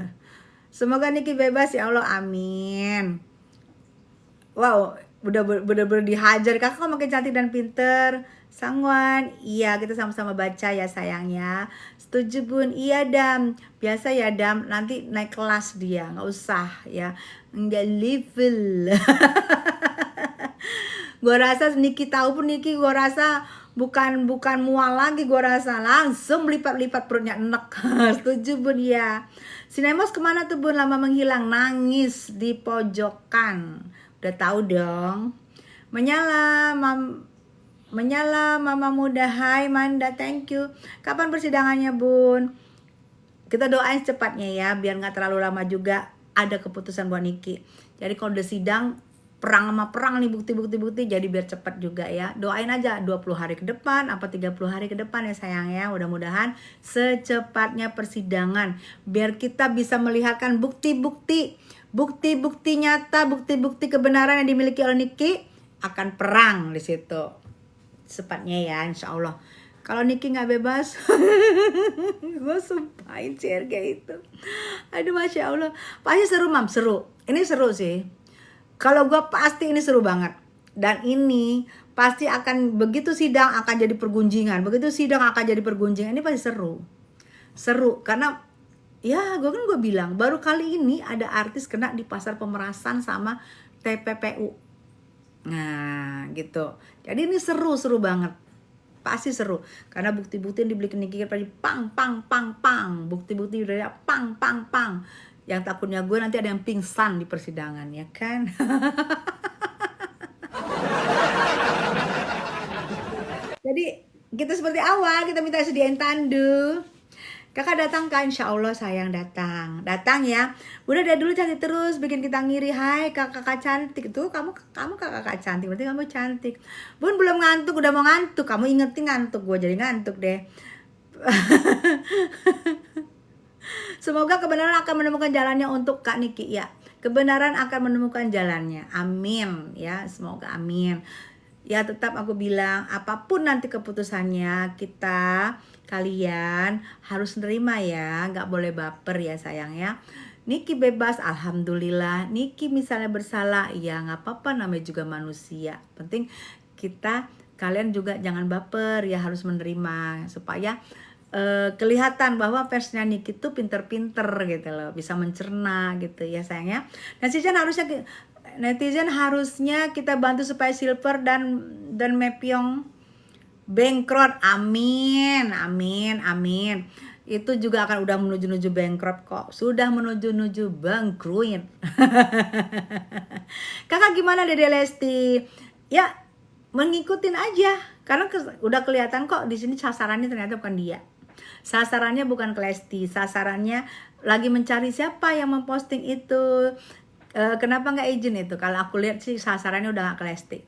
Semoga Niki bebas ya Allah, amin. Wow, udah bener-bener dihajar. Kakak kok makin cantik dan pinter. Sangwan, iya kita sama-sama baca ya sayangnya. Setuju Bun, iya Dam. Biasa ya Dam, nanti naik kelas dia, gak usah ya. Enggak level. Gue rasa Niki tahu pun Niki gue rasa bukan mual lagi, gue rasa langsung lipat perutnya enek. Setuju Bun ya. Sinemos kemana tuh Bun, lama menghilang, nangis di pojokan. Udah tahu dong. Menyala mama muda, hai Manda, thank you. Kapan persidangannya Bun? Kita doain cepatnya ya, biar gak terlalu lama juga ada keputusan buat Niki. Jadi kalau udah sidang, perang sama perang nih, bukti, jadi biar cepat juga ya. Doain aja 20 hari ke depan, apa 30 hari ke depan ya sayang ya. Mudah-mudahan secepatnya persidangan, biar kita bisa melihatkan bukti-bukti nyata, bukti-bukti kebenaran yang dimiliki oleh Niki. Akan perang di situ sepatnya ya, insya Allah. Kalau Niki nggak bebas, gue sumpahin CRG itu. Aduh masya Allah, pasti seru Mam, seru. Ini seru sih. Kalau gue pasti ini seru banget. Dan ini pasti akan, begitu sidang akan jadi pergunjingan. Begitu sidang akan jadi pergunjingan. Ini pasti seru. Seru karena ya gue bilang baru kali ini ada artis kena di pasar pemerasan sama TPPU. Nah gitu. Jadi ini seru banget. Pasti seru. Karena bukti-bukti yang dibeli ke Niki pasti pang. Bukti-bukti udah pang. Yang takutnya gue nanti ada yang pingsan di persidangan ya kan. Jadi kita seperti awal, kita minta sediain tandu. Kakak datang kan, insya Allah sayang datang ya. Udah dari dulu cantik terus, bikin kita ngiri. Hai kakak cantik tuh, kamu kakak cantik, berarti kamu cantik. Bun belum ngantuk, udah mau ngantuk. Kamu ingetin ngantuk, gue jadi ngantuk deh. Semoga kebenaran akan menemukan jalannya untuk Kak Niki ya. Kebenaran akan menemukan jalannya. Amin ya, semoga amin. Ya tetap aku bilang apapun nanti keputusannya, kalian harus nerima ya, nggak boleh baper ya sayang ya. Niki bebas, alhamdulillah. Niki misalnya bersalah, ya nggak apa-apa, namanya juga manusia. Penting kalian juga jangan baper ya, harus menerima supaya kelihatan bahwa versinya Niki tuh pinter-pinter gitu loh, bisa mencerna gitu ya sayangnya. Netizen harusnya kita bantu supaya Silver dan Mepyong bangkrut. Amin. Itu juga akan udah menuju bangkrut kok. Sudah menuju bangkrut. Kakak gimana Dede Lesti? Ya mengikutin aja. Karena udah kelihatan kok di sini sasarannya ternyata bukan dia. Sasarannya bukan ke Lesti. Sasarannya lagi mencari siapa yang memposting itu. Kenapa nggak izin itu? Kalau aku lihat sih sasarannya udah nggak ke Lesti.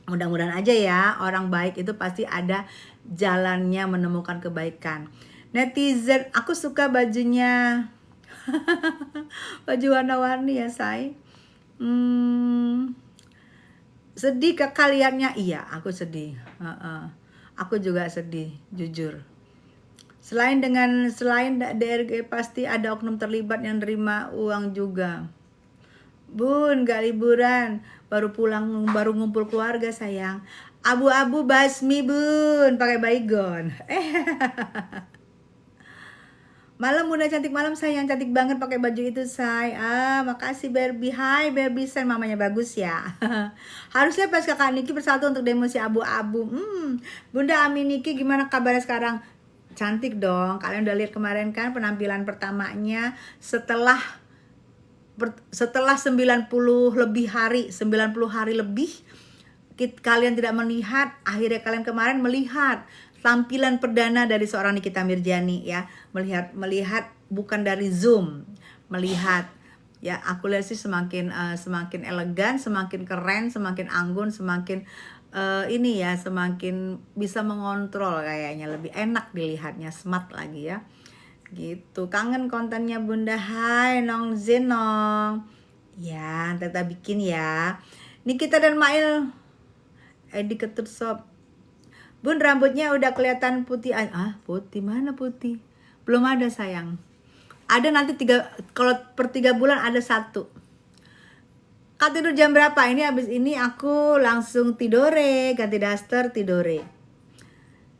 Mudah-mudahan aja ya, orang baik itu pasti ada jalannya menemukan kebaikan. Netizen, aku suka bajunya. Baju warna-warni ya say. Sedih kekaliannya, iya aku sedih. Aku juga sedih, jujur. Selain DRG pasti ada oknum terlibat yang nerima uang juga. Bun, gak liburan, baru pulang, baru ngumpul keluarga sayang. Abu-abu basmi bun, pakai baygon. Malam Bunda cantik, malam sayang, cantik banget pakai baju itu say. Makasih Barbie. Hai Barbie Sen, mamanya bagus ya. Harusnya pas kakak Niki bersatu untuk demo si abu-abu. Bunda Ami Niki gimana kabarnya sekarang? Cantik dong. Kalian udah lihat kemarin kan penampilan pertamanya setelah 90 lebih hari, 90 hari lebih kalian tidak melihat, akhirnya kalian kemarin melihat tampilan perdana dari seorang Nikita Mirjani ya, melihat bukan dari Zoom, melihat ya, aku lihat sih semakin elegan, semakin keren, semakin anggun, semakin ini ya, semakin bisa mengontrol, kayaknya lebih enak dilihatnya, smart lagi ya. Gitu. Kangen kontennya Bunda. Hai Nong Zenong. Ya, kita bikin ya. Nikita dan Mail Edi Ketut Shop. Bun, rambutnya udah kelihatan putih. Putih mana putih? Belum ada sayang. Ada nanti kalau per 3 bulan ada 1. Kak tidur jam berapa? Ini habis ini aku langsung tidore, ganti daster, tidore.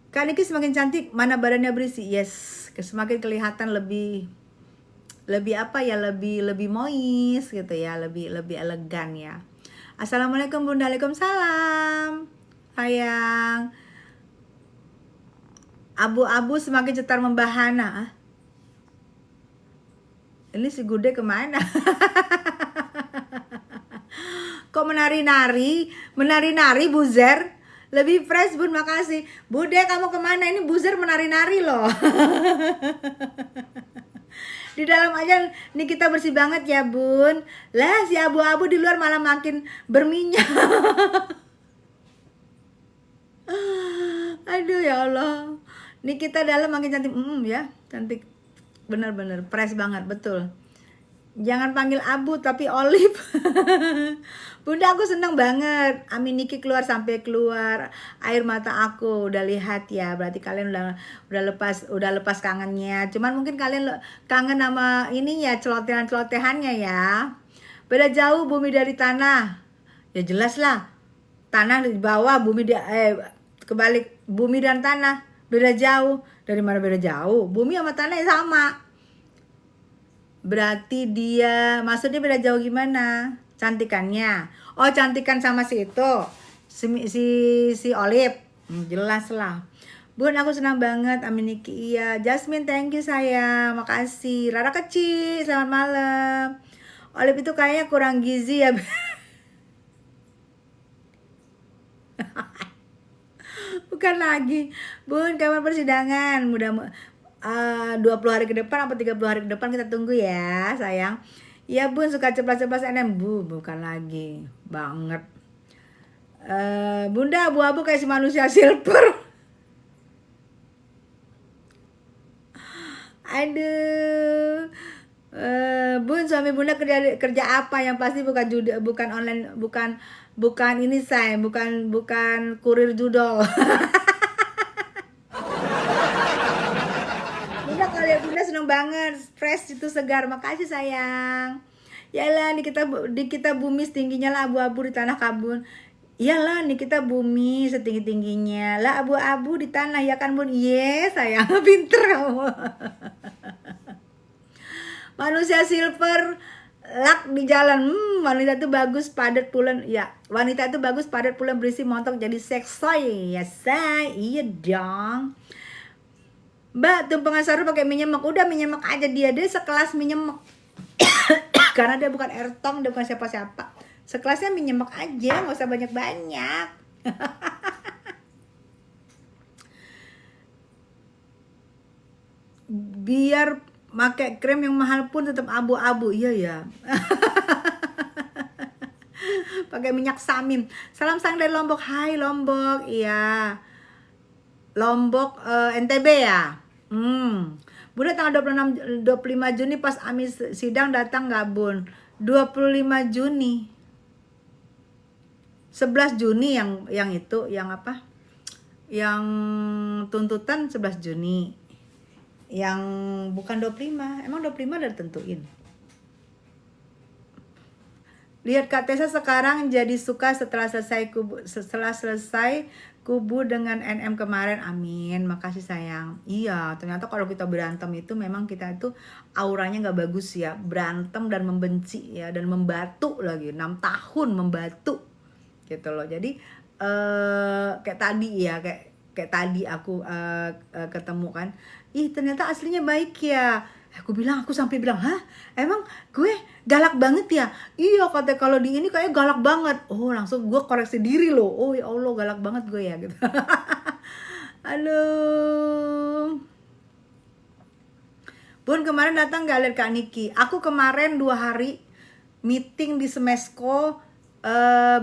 Kak Niki semakin cantik, mana badannya berisi? Yes, semakin kelihatan lebih apa ya, lebih moist gitu ya, lebih elegan ya. Assalamualaikum Bunda. Waalaikumsalam sayang. Abu-abu semakin cetar membahana. Ini si Gude kemana? Kok menari-nari Buzer? Lebih fresh Bun, makasih. Bude kamu kemana? Ini Buzer menari-nari loh. Di dalam aja nih kita bersih banget ya Bun. Lah si abu-abu di luar malah makin berminyak. Aduh ya Allah. Nih kita dalam makin cantik, ya cantik, bener-bener fresh banget, betul. Jangan panggil Abu tapi Olive. Bunda aku seneng banget. Ami Niki keluar sampai keluar air mata aku. Udah lihat ya, berarti kalian udah lepas kangennya. Cuman mungkin kalian kangen sama ini ya, celotehan-celotehannya ya. Beda jauh bumi dari tanah. Ya jelas lah. Tanah di bawah, kebalik bumi dan tanah. Beda jauh. Dari mana beda jauh? Bumi sama tanah sama. Berarti dia, maksudnya beda jauh gimana? Cantikannya. Oh, cantikan sama si itu. Si Olive. Jelas lah. Bun, aku senang banget. Amin Niki. Iya. Jasmine, thank you sayang. Makasih. Rara kecil, selamat malam. Olive itu kayaknya kurang gizi ya. Bukan lagi. Bun, kapan persidangan? Mudah 20 hari ke depan apa 30 hari ke depan, kita tunggu ya sayang. Ya Bun, suka ceplas-ceplas NM. Bukan lagi. Banget. Bunda abu-abu kayak si manusia silver. Aduh. Bun, suami Bunda kerja apa? Yang pasti bukan online, bukan ini say, bukan kurir judol. Bunda seneng banget, fresh itu segar, makasih sayang. Yalah, di kita bumi setingginya lah abu-abu di tanah kabun. Iyalah, nih kita bumi setinggi-tingginya lah abu-abu di tanah, ya kan Bun? Yes sayang, pinter kamu. Manusia silver lak di jalan. Wanita itu bagus padat pulen. Ya, wanita itu bagus padat pulen berisi montok jadi seksoy. Ya say, iya dong. Mbak, tumpengan saru pakai minyak. Udah minyak aja dia sekelas minyak. Karena dia bukan Ertong, dia bukan siapa-siapa. Sekelasnya minyak aja, nggak usah banyak-banyak. Biar pakai krim yang mahal pun tetap abu-abu. Iya ya. Pakai minyak Samim. Salam sayang dari Lombok. Hai Lombok. Iya. Lombok NTB ya. Bunda tanggal 25 Juni pas Ami sidang datang nggak Bun? 25 Juni. 11 Juni yang itu, yang apa? Yang tuntutan 11 Juni. Yang bukan 25. Emang 25 udah ditentuin. Lihat Kak Tessa sekarang jadi suka setelah selesai kubu dengan NM kemarin. Amin. Makasih sayang. Iya, ternyata kalau kita berantem itu memang kita itu auranya nggak bagus ya. Berantem dan membenci ya, dan membatu lagi. 6 tahun membatu gitu loh. Jadi kayak tadi ya, kayak tadi aku ketemu kan. Ih, ternyata aslinya baik ya. Aku sampai bilang, hah? Emang gue galak banget ya? Iya, katanya kalau di ini kayak galak banget. Oh, langsung gue koreksi diri loh. Oh ya Allah, galak banget gue ya gitu. Aduh. Bun, kemarin datang gak lihat Kak Niki? Aku kemarin 2 hari meeting di Semesko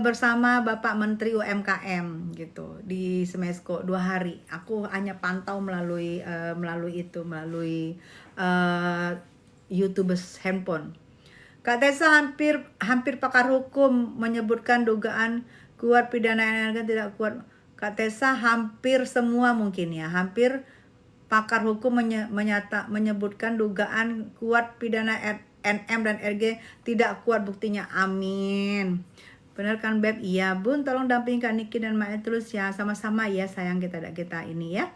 bersama Bapak Menteri UMKM gitu di Semesko 2 hari. Aku hanya pantau melalui YouTube handphone. Kak Tessa hampir pakar hukum menyebutkan dugaan kuat pidana energi tidak kuat. Kak Tessa hampir semua mungkin ya, hampir pakar hukum menyebutkan dugaan kuat pidana NM dan RG tidak kuat buktinya. Amin. Benar kan Beb? Iya Bun, tolong dampingi Kak Niki dan Mae terus ya, sama-sama ya sayang, kita ini ya.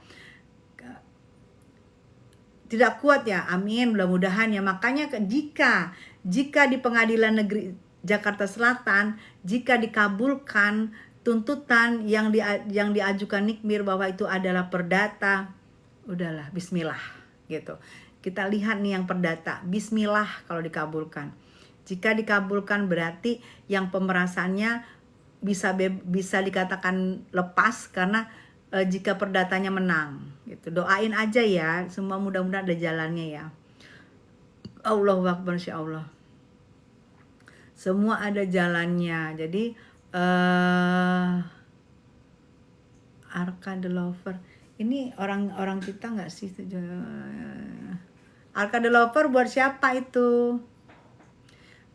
Tidak kuat ya, amin, mudah-mudahan ya. Makanya jika di Pengadilan Negeri Jakarta Selatan, jika dikabulkan tuntutan yang diajukan Nikmir bahwa itu adalah perdata, udahlah bismillah gitu. Kita lihat nih yang perdata, bismillah kalau dikabulkan. Jika dikabulkan berarti yang pemerasannya bisa dikatakan lepas karena jika perdatanya menang gitu. Doain aja ya, semua mudah-mudahan ada jalannya ya. Allahu Akbar, insyaallah. Semua ada jalannya. Jadi Arka the Lover. Ini orang kita nggak sih? Arka the Lover buat siapa itu?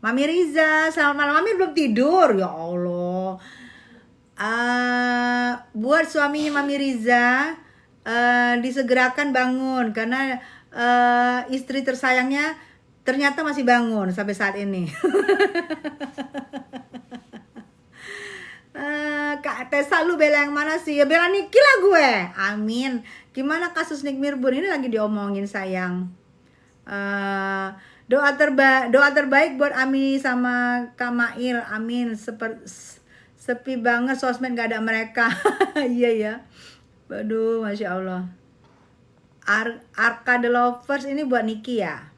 Mami Riza, selamat malam. Mami belum tidur, ya Allah. Buat suaminya Mami Riza, disegerakan bangun karena istri tersayangnya ternyata masih bangun sampai saat ini. Kak Tessa, lu bela yang mana sih? Ya bela Niki lah gue. Amin. Gimana kasus Nikmir Bun? Ini lagi diomongin sayang. Doa terbaik buat Ami sama Kamail. Amin. Sepi banget sosmed, gak ada mereka. Iya ya. Aduh, Masya Allah. Arka the Lovers ini buat Niki ya.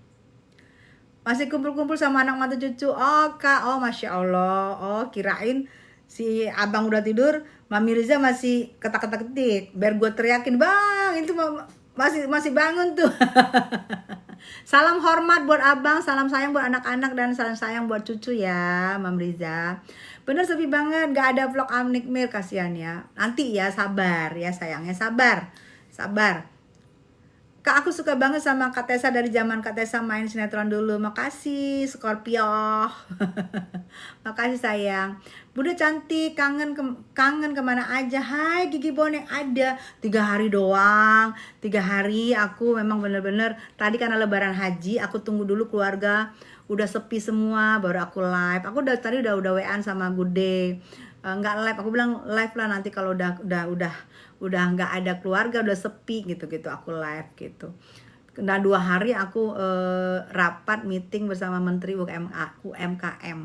Masih kumpul-kumpul sama anak mata cucu. Oh Kak, oh Masya Allah. Oh kirain si abang udah tidur, Mami Riza masih ketak-ketak-ketik. Biar gue teriakin, bang itu masih bangun tuh. Salam hormat buat abang, salam sayang buat anak-anak, dan salam sayang buat cucu ya, Mam Riza. Bener sepi banget, gak ada vlog Nikmir, kasihan ya. Nanti ya, sabar ya sayangnya, sabar. Kak, aku suka banget sama Kak Tessa dari zaman Kak Tessa main sinetron dulu. Makasih Scorpio. Makasih sayang. Bunda cantik, kangen kemana aja? Hai Gigi Bonek, ada 3 hari doang. 3 hari aku memang bener-bener. Tadi karena lebaran haji, aku tunggu dulu keluarga udah sepi semua, baru aku live. Aku tadi udah WA-an sama Gude. Nggak live, aku bilang live lah nanti kalau udah nggak ada keluarga, udah sepi gitu aku live gitu. Nah 2 hari aku rapat meeting bersama Menteri UMKM.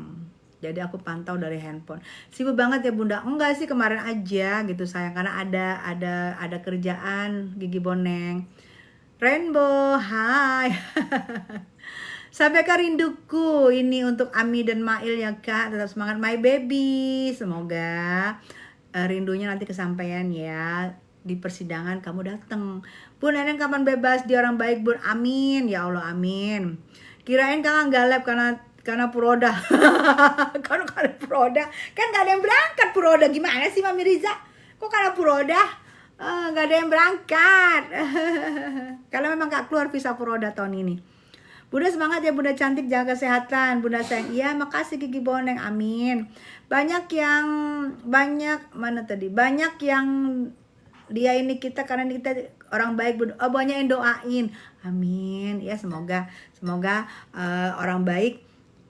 Jadi aku pantau dari handphone. Sibuk banget ya Bunda? Enggak sih, kemarin aja gitu sayang, karena ada kerjaan. Gigi Boneng. Rainbow, hai. Sampaikan rinduku ini untuk Ami dan Mail ya Kak. Tetap semangat my baby. Semoga rindunya nanti kesampaian ya. Di persidangan kamu datang. Bun, Neneng kapan bebas? Dia orang baik Bun. Amin. Ya Allah, amin. Kirain kakak nggak live karena Puroda. Karena Puroda. Kan gak ada yang berangkat Puroda. Gimana sih Mami Riza? Kok karena Puroda? Nggak ada yang berangkat. Kalau memang nggak keluar visa Furoda tahun ini. Bunda semangat ya Bunda cantik, jaga kesehatan. Bunda sayang, iya makasih Gigi Boneng, amin. Banyak yang dia ini kita karena kita orang baik. Banyak yang doain, amin. Ya semoga orang baik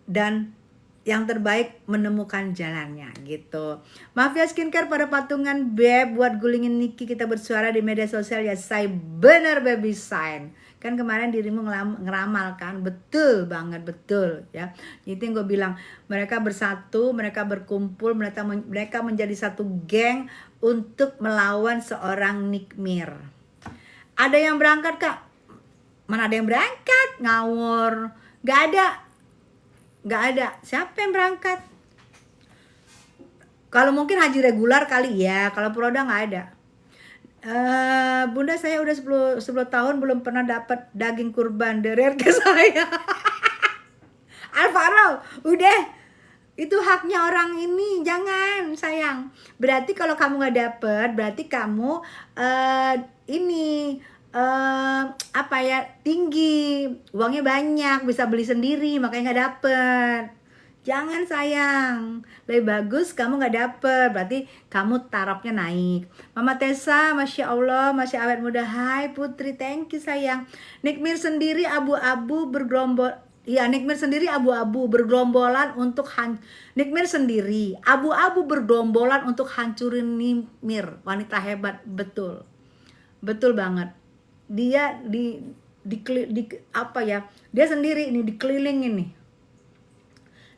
dan yang terbaik menemukan jalannya gitu. Mafia Skincare pada patungan Beb buat gulingin Niki, kita bersuara di media sosial ya. Say bener baby sign. Kan kemarin dirimu ngeramal kan, betul banget, betul ya. Itu yang gue bilang, mereka bersatu, mereka berkumpul, mereka menjadi satu geng untuk melawan seorang Nikmir. Ada yang berangkat kak? Mana ada yang berangkat? Ngawur, gak ada. Siapa yang berangkat? Kalau mungkin haji regular kali ya, kalau Furoda nggak ada. Bunda saya udah 10 tahun belum pernah dapat daging kurban dari RK saya. Alvaro, udah itu haknya orang ini, jangan sayang. Berarti kalau kamu nggak dapet, berarti kamu tinggi, uangnya banyak, bisa beli sendiri, makanya nggak dapet. Jangan sayang, lebih bagus kamu nggak dapet, berarti kamu tarafnya naik. Mama Tessa, masya Allah, masih awet muda. Hai Putri, thank you sayang. Nikmir sendiri abu-abu bergerombol. Ya, Nikmir sendiri abu-abu bergerombolan untuk Nikmir sendiri abu-abu bergerombolan untuk hancurin Nikmir. Wanita hebat, betul banget. Dia dia sendiri ini dikelilingin nih.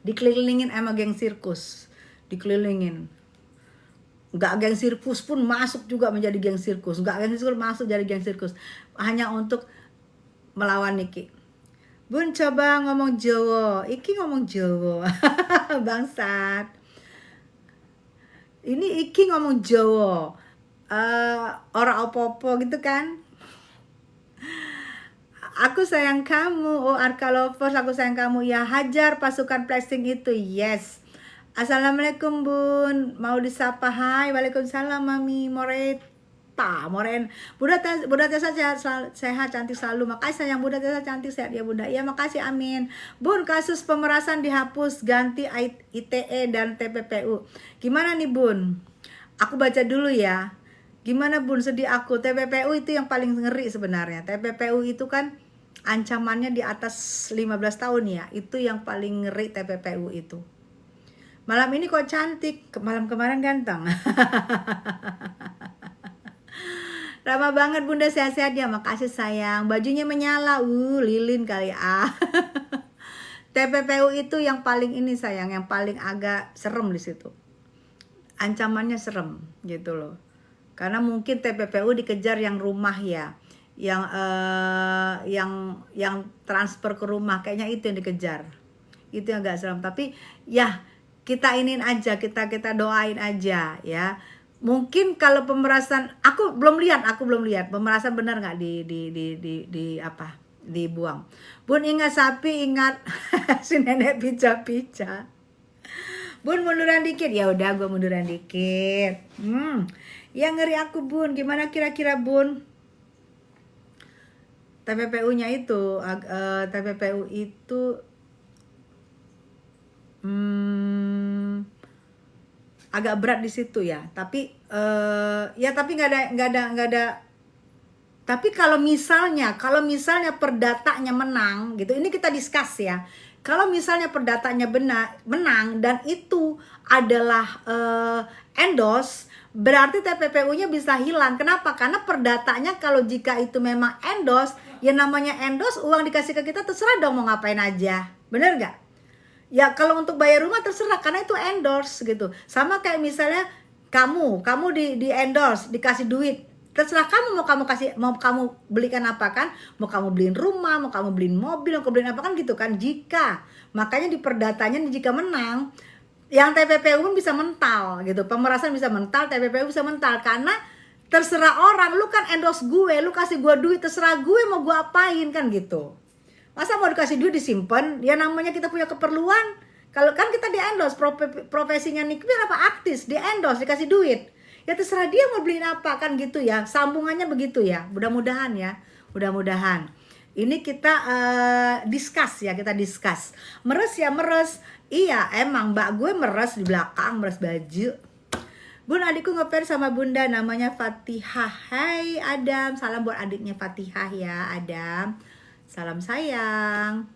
Dikelilingin sama geng sirkus, dikelilingin. Nggak geng sirkus pun masuk juga menjadi geng sirkus, nggak geng sirkus masuk jadi geng sirkus, hanya untuk melawan Niki. Bun coba ngomong Jawa, Iki ngomong Jawa. Bangsat. Ini Iki ngomong Jawa, orang opo-opo gitu kan. Aku sayang kamu, oh Arka Lovers, aku sayang kamu. Ya hajar pasukan flashing itu, yes. Assalamualaikum Bun, mau disapa? Hai, waalaikumsalam Mami Moreta, Moren. Bunda Tessa sehat, cantik selalu. Makasih sayang, Bunda Tessa cantik sehat ya Bunda. Iya makasih, amin. Bun, kasus pemerasan dihapus, ganti ITE dan TPPU. Gimana nih Bun? Aku baca dulu ya. Gimana Bun, sedih aku. TPPU itu yang paling ngeri sebenarnya. TPPU itu kan ancamannya di atas 15 tahun ya. Itu yang paling ngeri TPPU itu. Malam ini kok cantik, malam kemarin ganteng. Ramah banget Bunda, sehat-sehat ya. Makasih sayang. Bajunya menyala, lilin kali TPPU itu yang paling ini sayang, yang paling agak serem di situ. Ancamannya serem gitu loh. Karena mungkin TPPU dikejar yang rumah ya. Yang transfer ke rumah, kayaknya itu yang dikejar. Itu yang agak serem. Tapi ya kita iniin aja, kita doain aja ya. Mungkin kalau pemerasan, aku belum lihat pemerasan benar nggak dibuang. Bun ingat sapi, ingat si nenek pica-pica. Bun munduran dikit, ya udah gue munduran dikit. Yang ngeri aku Bun, gimana kira-kira Bun? TPPU-nya itu, TPPU itu agak berat di situ ya. Tapi tapi nggak ada. Tapi kalau misalnya perdatanya menang gitu, ini kita discuss ya. Kalau misalnya perdatanya menang dan itu adalah endorse, berarti TPPU-nya bisa hilang. Kenapa? Karena perdatanya kalau jika itu memang endorse, ya namanya endorse, uang dikasih ke kita terserah dong mau ngapain aja. Bener nggak? Ya kalau untuk bayar rumah terserah, karena itu endorse gitu. Sama kayak misalnya kamu di endorse, dikasih duit, terserah kamu mau kamu belikan apa kan? Mau kamu beliin rumah, mau kamu beliin mobil, mau kamu beliin apa kan gitu kan? Jika makanya di perdatanya jika menang, yang TPPU pun bisa mental gitu, pemerasan bisa mental, TPPU bisa mental, karena terserah orang. Lu kan endorse gue, lu kasih gue duit, terserah gue mau gue apain kan gitu. Masa mau dikasih duit disimpan? Ya namanya kita punya keperluan. Kalau kan kita di endorse, profesinya Nikmir apa artis, di endorse dikasih duit. Ya ya terserah dia mau beliin apa kan gitu ya, sambungannya begitu ya. Mudah-mudahan ya, mudah-mudahan ini kita discuss ya, kita discuss. Meres ya meres, iya emang mbak gue meres di belakang, meres baju. Bun, adikku ngefans sama bunda namanya Fatihah. Hai Adam, salam buat adiknya Fatihah ya Adam. Salam sayang.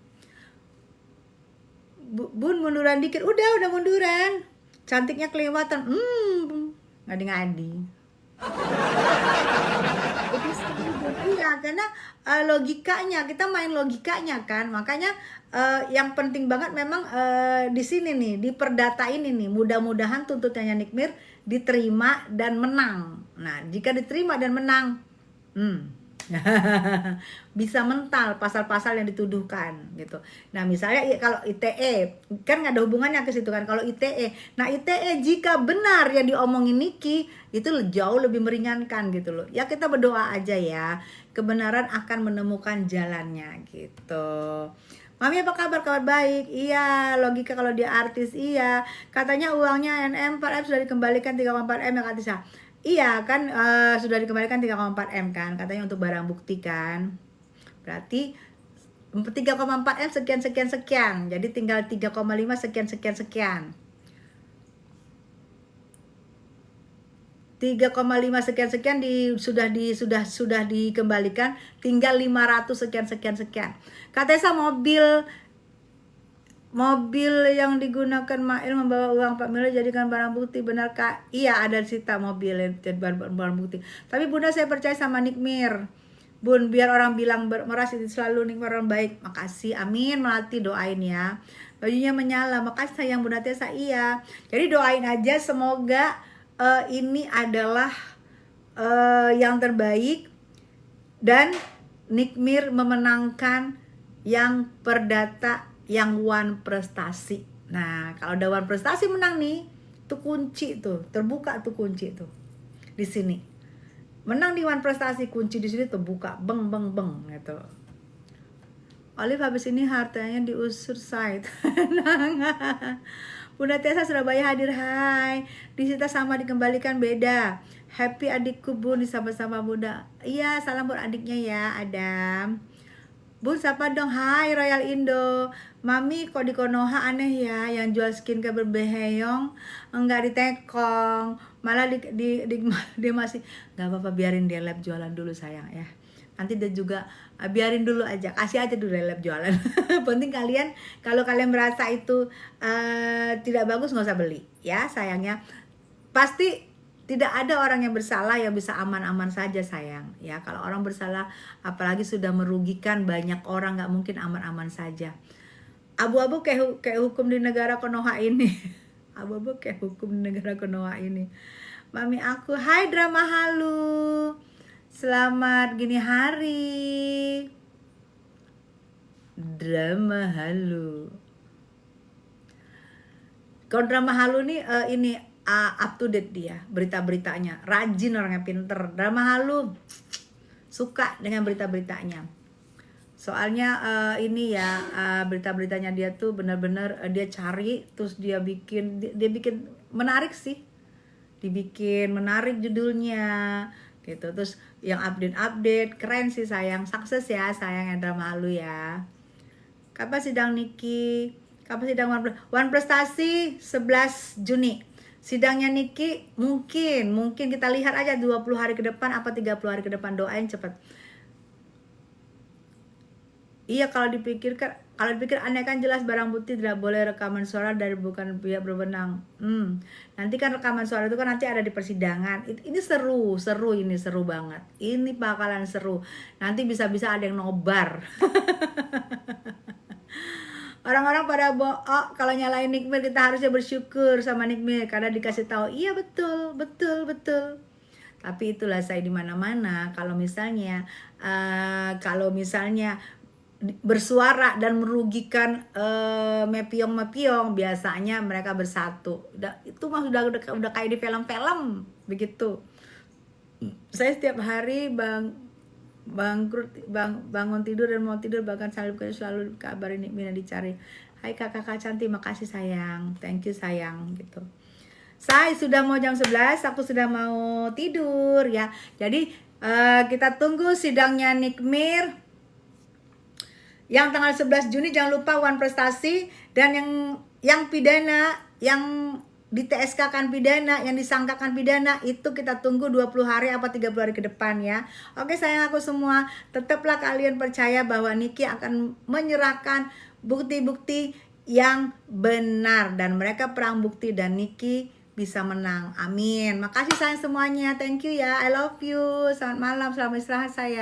Bun munduran dikit, udah munduran. Cantiknya kelewatan, ngadi-ngadi. Iya, karena logikanya, kita main logikanya kan. Makanya yang penting banget memang di sini nih, di perdata ini nih, mudah-mudahan tuntutannya Nikmir diterima dan menang. Nah, jika diterima dan menang, bisa mental pasal-pasal yang dituduhkan gitu. Nah misalnya kalau ITE kan nggak ada hubungannya ke situ kan. Kalau ITE, nah ITE jika benar yang diomongin Niki itu jauh lebih meringankan gitu loh. Ya kita berdoa aja ya, kebenaran akan menemukan jalannya gitu. Mami apa kabar? Kabar baik. Iya, logika kalau dia artis iya. Katanya uangnya NM 4M sudah dikembalikan 3,4M ya Kak Tisa. Iya kan sudah dikembalikan 3,4M kan katanya untuk barang bukti kan. Berarti 3,4M sekian. Jadi tinggal 3,5 sekian. 3,5 sekian sudah dikembalikan, tinggal 500 sekian. Katanya mobil yang digunakan Mail membawa uang 4 miliar jadikan barang bukti, benar Kak? Iya, ada sita mobil jadi barang bukti. Tapi Bunda saya percaya sama Nikmir. Bun, biar orang bilang meras itu selalu Nikmir orang baik. Makasih, amin. Melati doain ya. Bajunya menyala, makasih sayang Bunda Tessa. Iya. Jadi doain aja semoga ini adalah yang terbaik dan Nikmir memenangkan yang perdata, yang one prestasi. Nah, kalau ada one prestasi menang nih, tuh kunci tuh, terbuka tuh kunci tuh. Di sini. Menang di one prestasi, kunci di sini terbuka, beng gitu. Olive habis ini hartanya diusur site. Bunda Tessa Surabaya hadir, hai. Disita sama dikembalikan beda. Happy adikku Bun, sama-sama Bunda. Iya, salam buat adiknya ya, Adam. Bun, siapa dong? Hai Royal Indo. Mami kok di Konoha aneh ya, yang jual skincare berbeheyong enggak ditekong, malah dia masih nggak apa-apa, biarin dia lab jualan dulu sayang ya. Nanti dia juga biarin dulu aja, kasih aja dulu lab jualan. Penting kalian, kalau kalian merasa itu tidak bagus nggak usah beli ya sayangnya. Pasti tidak ada orang yang bersalah yang bisa aman-aman saja sayang ya. Kalau orang bersalah apalagi sudah merugikan banyak orang, nggak mungkin aman-aman saja. Abu-abu kayak hukum di negara Konoha ini. Abu-abu kayak hukum di negara Konoha ini. Mami aku, hai drama halu. Selamat gini hari. Drama halu. Kalau drama halu nih ini up to date dia, berita-beritanya. Rajin orangnya, pinter. Drama halu. Suka dengan berita-beritanya. Soalnya ini ya berita-beritanya dia tuh benar-benar dia cari, terus dia bikin menarik sih. Dibikin menarik judulnya gitu. Terus yang update keren sih sayang. Sukses ya sayang yang drama halu ya. Kapan sidang Niki? Kapan sidang One Prestasi? 11 Juni. Sidangnya Niki mungkin kita lihat aja 20 hari ke depan apa 30 hari ke depan, doain cepet. Iya, kalau dipikir aneh kan, jelas barang bukti tidak boleh rekaman suara dari bukan pihak berwenang. Nanti kan rekaman suara itu kan nanti ada di persidangan. Ini seru banget. Ini bakalan seru. Nanti bisa-bisa ada yang nobar. Orang-orang pada kalau nyalain Nikmir, kita harusnya bersyukur sama Nikmir karena dikasih tahu iya betul. Tapi itulah saya di mana-mana kalau misalnya bersuara dan merugikan mepiong biasanya mereka bersatu. Itu mah udah kayak di film-film begitu. Saya setiap hari bangun tidur dan mau tidur bahkan selalu kabarin Nikmir dicari. Hai kakak cantik, makasih sayang, thank you sayang gitu. Saya sudah mau jam 11, aku sudah mau tidur ya. Jadi kita tunggu sidangnya Nikmir yang tanggal 11 Juni. Jangan lupa Wan Prestasi, dan yang pidana, yang di TSK kan pidana, yang disangkakan pidana itu kita tunggu 20 hari apa 30 hari ke depan ya. Oke sayang aku semua, tetaplah kalian percaya bahwa Niki akan menyerahkan bukti-bukti yang benar, dan mereka perang bukti dan Niki bisa menang. Amin. Makasih sayang semuanya. Thank you ya. I love you. Selamat malam. Selamat istirahat sayang.